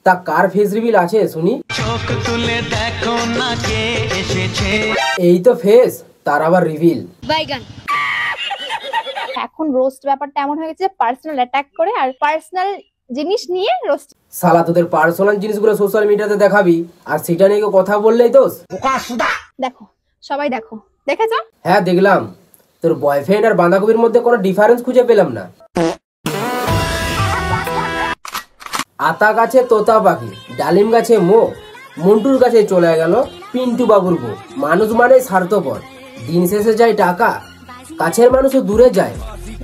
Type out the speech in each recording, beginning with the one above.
তা কার face reveal আছে শুনি? চোখ তুলে দেখো না কে এসেছে। এই তো ফেস, তার আবার রিভিল। বাইগান। এখন রোস্ট ব্যাপারটা এমন হয়ে গেছে পার্সোনাল অ্যাটাক করে আর পার্সোনাল জিনিস নিয়ে রোস্ট। শালা তোদের পার্সোনাল জিনিসগুলো সোশ্যাল মিডিয়াতে দেখাবি আর সেটা নিয়ে কথা বললেই দোষ। দেখো সবাই দেখো, দেখেছো? হ্যাঁ দেখলাম। তোর বয়ফ্রেন্ড আর বাঁধাকপির মধ্যে কোনো ডিফারেন্স খুঁজে পেলাম না। আতা গাছে তোতা পাখি, ডালিম গাছে মো, মন্টুর কাছে চলে গেল পিন্টু বাবুর বউ। মানুষ মানে স্বার্থপর, দিন শেষে যায় টাকা, কাছের মানুষও দূরে যায়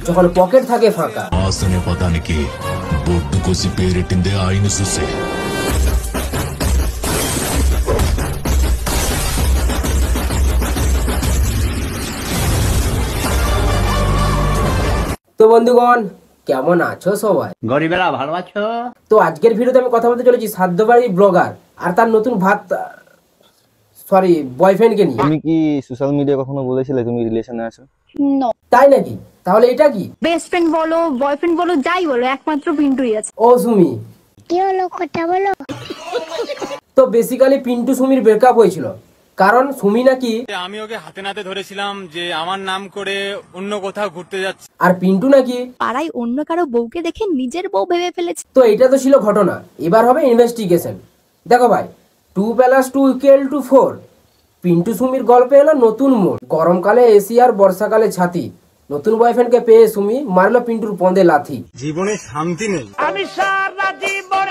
যখন পকেট থাকে ফাঁকা। তো বন্ধুগণ কেমন আছো সবাই? গরিবেরা ভালো আছো? তো আজকের ভিডিওতে আমি কথা বলতে চলেছি সাধ্যবাড়ি ব্লগার আর তার নতুন বয়ফ্রেন্ডকে নিয়ে। তুমি কি সোশ্যাল মিডিয়া কখনো বলেছিলে তুমি রিলেশনে আছো? নো। তাই নাকি? তাহলে এটা কি? বেস্ট ফ্রেন্ড বলো, বয়ফ্রেন্ড বলো, যাই বলো, একমাত্র পিন্টুই আছে। ও সুমি, কি হলো কথা বলো। তো বেসিক্যালি পিন্টু সুমির ব্রেকআপ হয়েছিল কারণ সুমি নাকি আমি ওকে হাতে নাতে ধরেছিলাম যে আমার নাম করে অন্য কোথাও ঘুরতে যাচ্ছে, আর পিন্টু নাকি পাড়ায় অন্য কারো বউকে দেখে নিজের বউ ভেবে ফেলেছে। তো এটা তো ছিল ঘটনা, এবার হবে ইনভেস্টিগেশন। দেখো ভাই, 2+2=4। পিন্টু সুমির গল্পে এলো নতুন মোড়। গরমকালে এসি আর বর্ষাকালে ছাতি, নতুন বয়ফ্রেন্ডকে পেয়ে সুমি মারলো পিন্টুর পন্দে লাথি। জীবনে শান্তি নেই। আমি সারা জীবন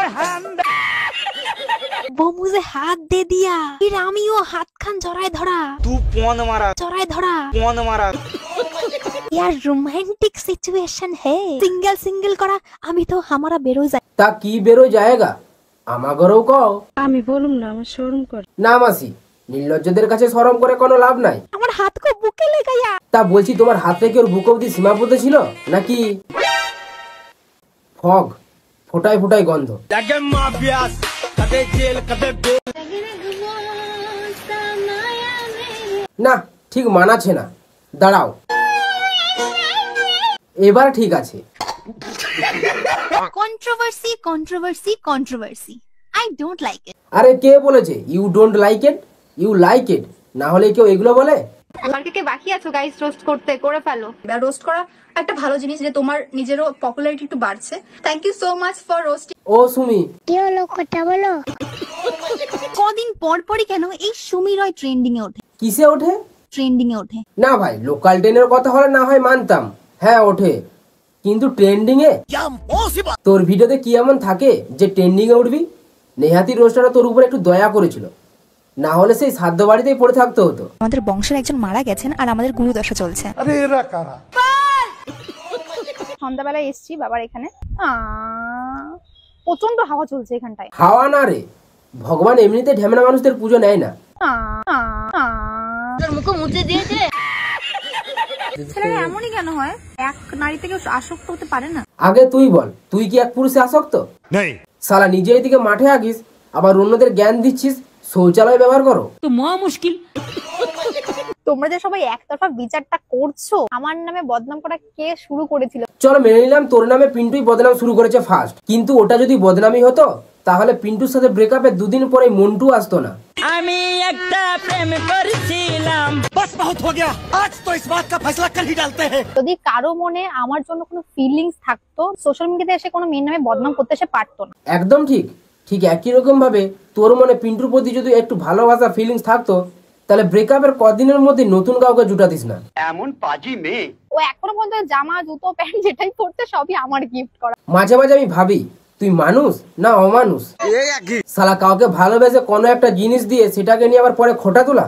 वो मुझे हाथ दे दिया, फिर आमियो हाथ खान जराय धरा, तू कौन मारा जराय धरा। यार रोमांटिक सिचुएशन है, सिंगल सिंगल करा আমি তো हमारा বেরো যায়। তা কি বেরো জায়গা আমাগরও কও। আমি বলুম না, আমার শরম করে। না মাসি, নির্লজ্জদের কাছে শরম করে কোনো লাভ নাই। আমার হাত কো বুকে লাগায়া। তা বলছি তোমার হাত থেকে ওর বুক অবধি সীমাবদ্ধ ছিল নাকি ফগ ফোটায় ফোটায় গন্ধ? না ঠিক মানাচ্ছে না, দাঁড়াও এবার ঠিক আছে। Controversy controversy controversy, I don't like it. আরে কে বলেছে you don't like it? You like it, না হলে কেউ এগুলো বলে? আমার কে বাকি আছো গাইস রোস্ট করতে, করে ফেলো। রোস্ট করা একটা ভালো জিনিস যে তোমার নিজেরও পপুলারিটি একটু বাড়ছে। Thank you so much for roasting. ও সুমি, কি হলো কথা বলো। কদিন পর পরই কেন এই সুমি রয় ট্রেন্ডিং এ ওঠে? কিসে ওঠে? ট্রেন্ডিং এ ওঠে। না ভাই, লোকাল ট্রেনের কথা হলে না হয় মানতাম, হ্যাঁ ওঠে, কিন্তু ট্রেন্ডিং এ? তোর ভিডিওতে কি এমন থাকে যে ট্রেন্ডিং এ উঠবি? নেহাতি রোস্টাররা তোর উপর একটু দয়া করেছিল, না হলে সেই সাধ্য বাড়িতেই পড়ে থাকতে হতো। আমাদের বংশের একজন মারা গেছেন আর আমাদের গুরুদশা চলছে। সন্ধ্যাবেলায় এসছি বাবার এখানে, প্রচন্ড হাওয়া চলছে এখানটায়। হাওয়া না রে, ভগবান এমনিতে ঢেমনা মানুষদের পুজো নেয় না। মুখে মুছে দিয়েছে। ছেলেরা এমনই কেন হয়? এক নারী থেকে আসক্ত হতে পারে না? আগে তুই বল, তুই কি এক পুরুষে আসক্ত? শালা নিজে এদিকে মাঠে আঁকিস আবার অন্যদের জ্ঞান দিচ্ছিস শৌচালয় ব্যবহার করো। তো মহা মুশকিল। তোমরা যে সবাই একতরফা বিচারটা করছো, আমার নামে বদনাম করা কে শুরু করেছিল? চলো মেনে নিলাম তোর নামে পিন্টুই বদনাম শুরু করেছে ফার্স্ট, কিন্তু ওটা যদি বদনামি হতো তাহলে পিন্টুর সাথে ব্রেকআপের দুদিন পরে মন্টু আসতো না। আমি একটা প্রেম করেছিলাম, বাস বহুত হো গয়া, আজ তো ইস বাত কা ফয়সালা কল হি ডালতে হ্যায়। যদি কারো মনে আমার জন্য কোনো ফিলিংস থাকতো, সোশ্যাল মিডিয়াতে এসে কোনো মেয়ের নামে বদনাম করতে সে পারতো না। একদম ঠিক, ঠিক একই রকম ভাবে তোর মনে পিন্টুর প্রতি যদি একটু ভালোবাসা ফিলিংস থাকতো তাহলে ব্রেকআপের কদিনের মধ্যে নতুন কাউকে জুটাতিস না। এমন পাজি মেয়ে। ও এখনো পর্যন্ত জামা জুতো প্যান্ট যেটাই পরতে সবই আমার গিফট করা। মাঝে মাঝে আমি ভাবি তুই মানুষ না অমানুষ? শালা কাউকে ভালোবেসে কোনো একটা জিনিস দিয়ে সেটাকে নিয়ে আবার পরে খোটা তোলা,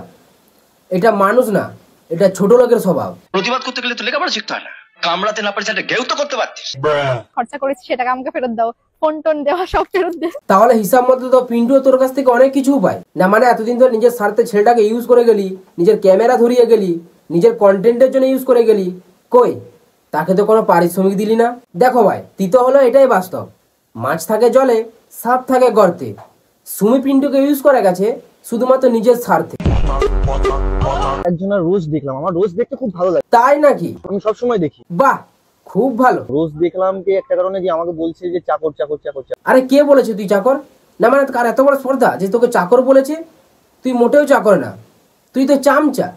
এটা মানুষ না, এটা ছোট লোকের স্বভাব। প্রতিবাদ করতে গেলে তো লেখাপড়া শিখতে হয় না, কামড়াতে না পারছিস একটা গেউ তো করতে পারতিস। খরচা করেছি সেটাকে আমাকে ফেরত দাও, ফোন টোন দেওয়া সব ফেরত দে। তাহলে হিসাব মতো তো পিন্টু তোর কাছ থেকে অনেক কিছু পায় না? মানে এতদিন ধরে নিজের স্বার্থে ছেলেটাকে ইউজ করে গেলি, নিজের ক্যামেরা ধরিয়ে গেলি, নিজের কন্টেন্টের জন্য ইউজ করে গেলি, কই তাকে তো কোনো পারিশ্রমিক দিলি না। দেখো ভাই, তিতো হলো এটাই বাস্তব, মাছ থাকে জলে সাপ থাকে গর্তে। সুমি পিন্টুকে ইউজ করে গেছে শুধুমাত্র নিজের স্বার্থে। একজনের রোজ দেখলাম, আমার রোজ দেখতে খুব ভালো লাগে। তাই নাকি? আমি সবসময় দেখি। বাহ, খুব ভালো। রোজ দেখলাম কি একটা কারণে যে আমাকে বলছে যে চাকর চাকর চাকর চাকর। আরে কে বলেছে তুই চাকর? না মানে কার এত বড় স্পর্ধা যে তোকে চাকর বলেছে? তুই মোটেও চাকর না, তুই তো চামচা।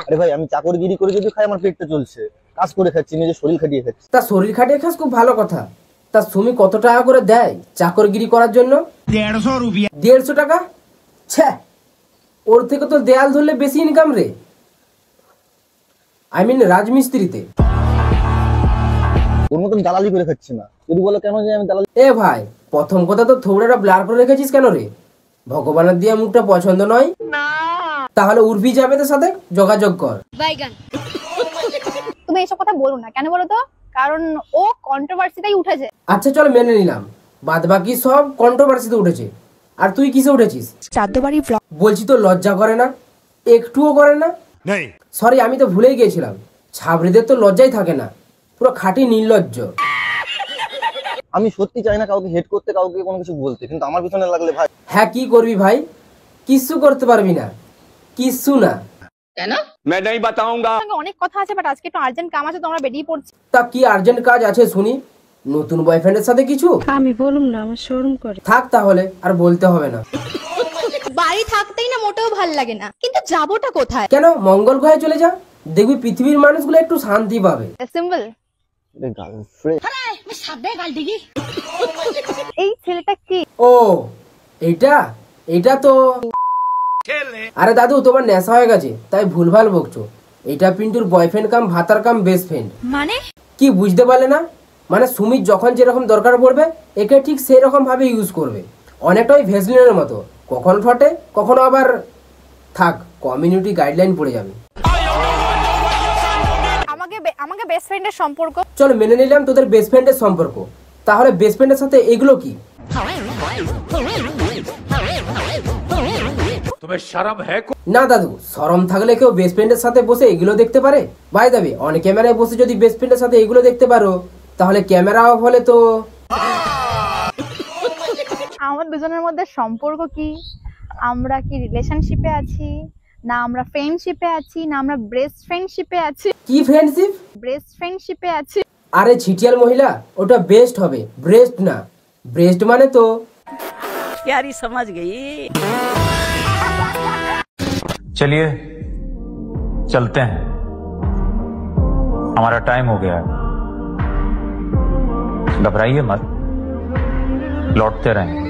আরে ভাই আমি চাকরগিরি করে যদি খাই আমার পেটটা চলছে, কাজ করে খাচ্ছি, নিজের শরীর খাটিয়ে খাচ্ছি। তা শরীর খাটিয়ে খাস, খুব ভালো কথা। তা সুমি কত টাকা করে দেয় চাকরগিরি করার জন্য? 150 টাকা? ছ্যা, ওর থেকে তো দেয়াল ধরলে বেশি ইনকাম রে। I mean রাজমিস্ত্রিতে। ওর মতন দালালি করে খাচ্ছি না। যদি বলো কেন যে আমি দালালি, এ ভাই, প্রথম কথা তো থোবড়াটা ব্লার করে রেখেছিস কেন রে? ভগবানের দিয়া মুখটা পছন্দ নয়? তাহলে উর্ফি জাভেদের সাথে যোগাযোগ কর। তুমি এইসব কথা বলো না, কেন বলো তো? কারণ ও কন্ট্রোভার্সিতেই উঠেছে। আচ্ছা চলো মেনে নিলাম, বাদ বাকি সব কন্ট্রোভার্সিতে উঠেছে, আর তুই কিসে উঠেছিস? শ্রাদ্ধ বাড়ির ব্লগ। বলছি তো লজ্জা করে না? একটুও করে না? সরি, আমি তো ভুলেই গিয়েছিলাম, ছাবড়িদের তো লজ্জাই থাকে না, পুরো খাঁটি নির্লজ্জ। আমি সত্যি চাই না কাউকে হেড করতে, কাউকে কোনো কিছু বলতে, কিন্তু আমার পিছনে লাগলে ভাই। হ্যাঁ, কি করবি ভাই? কিচ্ছু করতে পারবি না, কিচ্ছু না। অনেক কথা আছে, বাট আজকে একটু আর্জেন্ট কাম আছে, তোমরা বেরিয়ে পড়ছি। তা কি আর্জেন্ট কাজ আছে শুনি? নতুন বয়ফ্রেন্ডের সাথে কিছু? আমি বলুম না, আমার শরম করে। থাক তাহলে, আর বলতে হবে না। বাড়ি থাকতেই না মোটেও ভাল লাগে না, কিন্তু যাবোটা কোথায়? কেন, মঙ্গল গ্রহে চলে যা, দেখবি পৃথিবীর মানুষগুলো একটু শান্তি পাবে। সিম্পল। গার্লফ্রেন্ড। এই ছেলেটা কি? ও এইটা তো, আরে দাদু তোমার নেশা হয়ে গেছে তাই ভুলভাল বকছো। এটা পিন্টুর বয়ফ্রেন্ড কাম ভাতার কাম বেস্ট ফ্রেন্ড। মানে কি বুঝতে পারলে না? মানে সুমির যখন যেরকম দরকার পড়বে একে ঠিক সেই রকম ভাবে ইউজ করবে। অনেকটাই ভেসলিনের মতো, কখনো ঠটে কখনো আবার থাক, কমিউনিটি গাইডলাইন পড়ে যাবে। আমাকে বেস্ট ফ্রেন্ডের সম্পর্ক। চলো মেনে নিলাম তোদের বেস্ট ফ্রেন্ডের সম্পর্ক, তাহলে বেস্ট ফ্রেন্ডের সাথে এগুলো কি? না দাদু, শরম থাকলে কেউ বেস্ট ফ্রেন্ডের সাথে বসে এগুলো দেখতে পারে? ভাই দাবি অন ক্যামেরায় বসে যদি বেস্ট ফ্রেন্ডের সাথে এগুলো দেখতে পারো, তাহলে ক্যামেরা অফ হলে তো আমার দুজনের মধ্যে সম্পর্ক কি? আমরা কি রিলেশনশিপে আছি, না আমরা ফ্রেন্ডশিপে আছি, না আমরা বেস্ট ফ্রেন্ডশিপে আছি? কি ফ্রেন্ডশিপ? বেস্ট ফ্রেন্ডশিপে আছি। আরে ছিটিয়াল মহিলা, ওটা বেস্ট হবে, ব্রেস্ট না। ব্রেস্ট মানে তো यारी समझ गई। चलिए चलते हैं, हमारा टाइम हो गया है। घबराइए मत, लौटते रहेंगे।